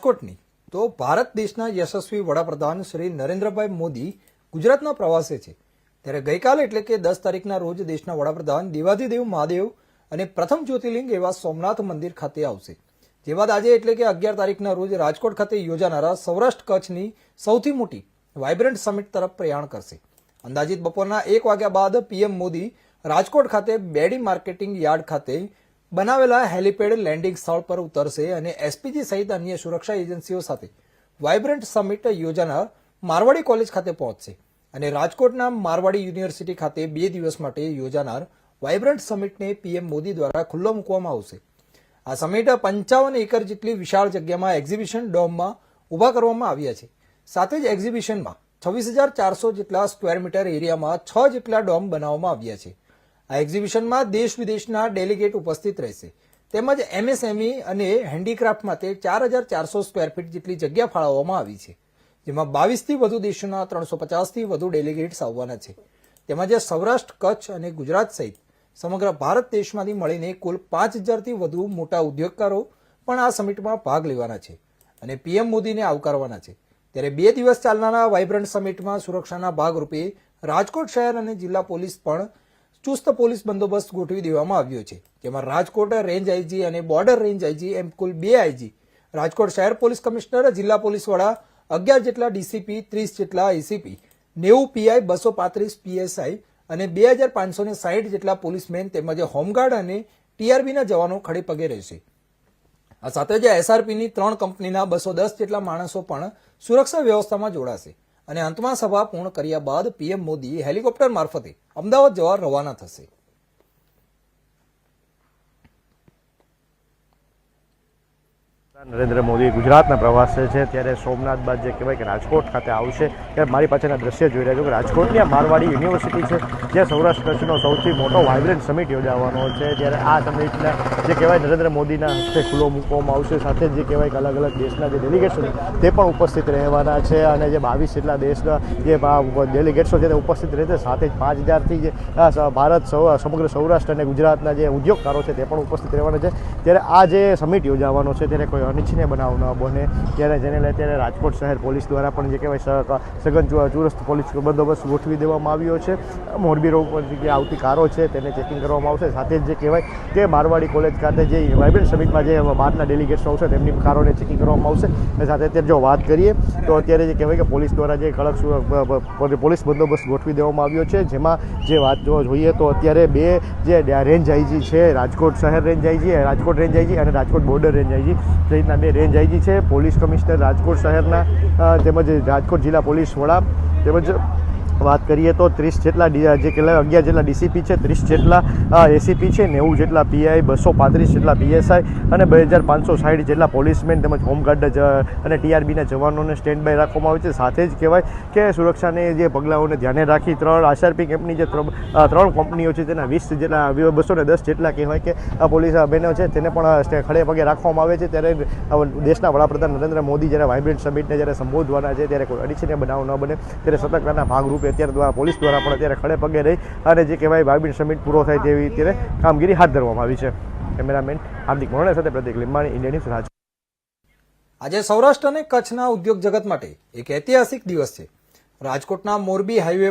રાજકોટની તો ભારત દેશના યશસ્વી વડાપ્રધાન શ્રી નરેન્દ્રભાઈ મોદી ગુજરાતના પ્રવાસે છે। ત્યારે ગઈકાલે એટલે કે 10 તારીખના રોજ દેશના વડાપ્રધાન દેવાધિદેવ મહાદેવ અને પ્રથમ જ્યોતિર્લિંગ એવા સોમનાથ મંદિર ખાતે આવશે। જે બાદ આજે એટલે કે 11 તારીખના રોજ રાજકોટ ખાતે યોજાનારા સૌરાષ્ટ્ર કચ્છની સૌથી મોટી વાઇબ્રન્ટ સમિટ તરફ પ્રયાણ કરશે। અંદાજિત બપોરના 1 વાગ્યા બાદ પીએમ મોદી રાજકોટ ખાતે બેડી માર્કેટિંગ યાર્ડ ખાતે બનાવેલા હેલિપેડ લેન્ડિંગ સ્થળ પર ઉતરશે અને એસપીજી સહિત અન્ય સુરક્ષા એજન્સીઓ સાથે વાઇબ્રન્ટ સમિટ યોજાનાર મારવાડી કોલેજ ખાતે પહોંચશે અને રાજકોટના મારવાડી યુનિવર્સિટી ખાતે 2 દિવસ માટે યોજાનાર વાઇબ્રન્ટ સમિટને પીએમ મોદી દ્વારા ખુલ્લો મૂકવામાં આવશે। આ સમિટ 55 એકર જેટલી વિશાળ જગ્યામાં એક્ઝિબિશન ડોમમાં ઊભા કરવામાં આવ્યા છે। સાથે જ એક્ઝિબિશનમાં 26,400 જેટલા સ્ક્વેર મીટર એરિયામાં 6 જેટલા ડોમ બનાવવામાં આવ્યા છે। આ એક્ઝિબિશનમાં દેશ વિદેશના ડેલિગેટ ઉપસ્થિત રહેશે તેમજ એમએસએમઈ અને હેન્ડીક્રાફ્ટ માટે 4,400 સ્ક્વેર ફીટ જેટલી જગ્યા ફાળવવામાં આવી છે, જેમાં 22થી વધુ દેશોના 350થી વધુ ડેલિગેટ્સ આવવાના છે। તેમજ સૌરાષ્ટ્ર, કચ્છ અને ગુજરાત સહિત સમગ્ર ભારત દેશમાંથી મળીને કુલ 5,000થી વધુ મોટા ઉદ્યોગકારો પણ આ સમિટમાં ભાગ લેવાના છે અને પીએમ મોદીને આવકારવાના છે। ત્યારે 2 દિવસ ચાલનારા વાઇબ્રન્ટ સમિટમાં સુરક્ષાના ભાગરૂપે રાજકોટ શહેર અને જિલ્લા પોલીસ પણ ચુસ્ત પોલીસ બંદોબસ્ત ગોઠવી દેવામાં આવ્યો છે, જેમાં રાજકોટ રેન્જ આઈજી અને બોર્ડર રેન્જ આઈજી એમ કુલ 2 આઈજી, રાજકોટ શહેર પોલીસ કમિશનર, જિલ્લા પોલીસ વડા, 11 જેટલા ડીસીપી, 30 જેટલા એસીપી, 90 પીઆઈ, 235 પીએસઆઈ અને 2,560 જેટલા પોલીસમેન તેમજ હોમગાર્ડ અને ટીઆરબીના જવાનો ખડે પગે રહેશે। આ સાથે જ એસઆરપીની 3 કંપનીના 210 જેટલા માણસો પણ સુરક્ષા વ્યવસ્થામાં જોડાશે અને અંતમાં સભા પૂર્ણ કર્યા બાદ પીએમ મોદી હેલિકોપ્ટર મારફતે અમદાવાદ જવા રવાના થશે। નરેન્દ્ર મોદી ગુજરાતના પ્રવાસે છે ત્યારે સોમનાથ બાદ જે કહેવાય કે રાજકોટ ખાતે આવશે ત્યારે મારી પાસેના દ્રશ્ય જોઈ રહ્યા છો કે રાજકોટની આ મારવાડી યુનિવર્સિટી છે જ્યાં સૌરાષ્ટ્ર કચ્છનો સૌથી મોટો વાઇબ્રન્ટ સમિટ યોજાવાનો છે। ત્યારે આ સમિટના જે કહેવાય નરેન્દ્ર મોદીના હસ્તે ખુલ્લો મૂકવામાં આવશે। સાથે જ જે કહેવાય કે અલગ અલગ દેશના જે ડેલિગેટ્સો છે તે પણ ઉપસ્થિત રહેવાના છે અને જે 22 જેટલા દેશના જે ડેલિગેટ્સો છે તે ઉપસ્થિત રહેશે। સાથે જ 5,000થી જે ભારત સમગ્ર સૌરાષ્ટ્ર અને ગુજરાતના જે ઉદ્યોગકારો છે તે પણ ઉપસ્થિત રહેવાના છે। ત્યારે આ જે સમિટ યોજાવાનો છે ત્યારે કોઈ અનિચ્છનીય બનાવ ન બને ત્યારે જેને લઈ ત્યારે રાજકોટ શહેર પોલીસ દ્વારા પણ જે કહેવાય સઘન ચુસ્ત પોલીસ બંદોબસ્ત ગોઠવી દેવામાં આવ્યો છે। મોરબી રોડ પર જે આવતી કારો છે તેને ચેકિંગ કરવામાં આવશે। સાથે જ જે કહેવાય કે મારવાડી કોલેજ ખાતે જે વાઇબ્રન્ટ સમિટમાં જે બહારના ડેલિગેટ્સ આવશે તેમની કારોને ચેકિંગ કરવામાં આવશે। સાથે અત્યારે જો વાત કરીએ તો અત્યારે જે કહેવાય કે પોલીસ દ્વારા જે કડક પોલીસ બંદોબસ્ત ગોઠવી દેવામાં આવ્યો છે, જેમાં જે વાત જોઈએ તો અત્યારે 2 જે રેન્જ આઈજી છે, રાજકોટ શહેર range IG, Rajkot range IG અને રાજકોટ બોર્ડર રેન્જ આઈજી સહિતના 2 રેન્જ આઈજી છે। પોલીસ કમિશનર રાજકોટ શહેરના તેમજ રાજકોટ જિલ્લા પોલીસ વડા તેમજ વાત કરીએ તો 30 જેટલા જે 11 જેટલા ડીસીપી છે, 30 જેટલા એસીપી છે, 90 જેટલા પીઆઈ, 235 જેટલા પીએસઆઈ અને 2,560 જેટલા પોલીસમેન તેમજ હોમગાર્ડ અને ટીઆરબીના જવાનોને સ્ટેન્ડ બાય રાખવામાં આવે છે। સાથે જ કહેવાય કે સુરક્ષાને જે પગલાઓને ધ્યાને રાખી 3 આરઆરપી કેમ્પની જે 3 કંપનીઓ છે તેના 20 જેટલા 210 જેટલા કહેવાય કે પોલીસ બહેનો છે તેને પણ ખડે પગે રાખવામાં આવે છે। ત્યારે દેશના વડાપ્રધાન નરેન્દ્ર મોદી જ્યારે વાઇબ્રન્ટ સમિટને જ્યારે સંબોધવાના છે ત્યારે કોઈ અનિચ્છનીય બનાવ ન બને ત્યારે સતર્કતાના ભાગરૂપે અત્યારે પોલીસ દ્વારા પણ અત્યારે ખડે પગે રહી અને જે કહેવાય વાઇબ્રન્ટ સમિટ પૂરો થાય તેવી અત્યારે કામગીરી હાથ ધરવામાં આવી છે। કેમેરામેન હાર્દિક મોરણે સાથે પ્રતિક લીંબાણી, ઇન્ડિયા ન્યૂઝ, રાજકોટ। આજે સૌરાષ્ટ્ર અને કચ્છના ઉદ્યોગ જગત માટે એક ઐતિહાસિક દિવસ છે। રાજકોટના મોરબી હાઈવે